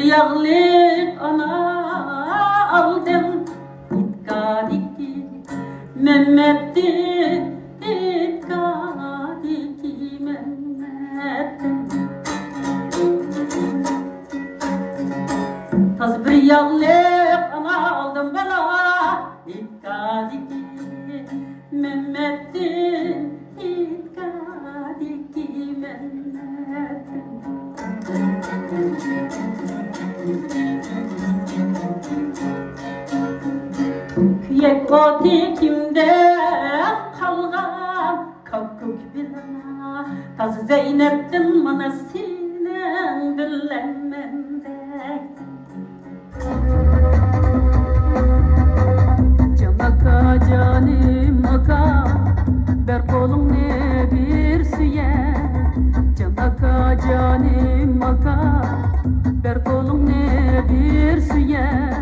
yağlı ana aldım İtkadiki Mehmet'ti İtkadiki Mehmet'ti Taz bir yağlı ana aldım bana İtkadiki Mehmet'ti İtkadiki Mehmet'ti Kuyek oti kimde kalgan Kalkık bir ana Taz Zeynep'tin bana sinen dillenmende Camaka canim maka Ber kolun ne bir süye Camaka canim maka Ber kolun ne bir süye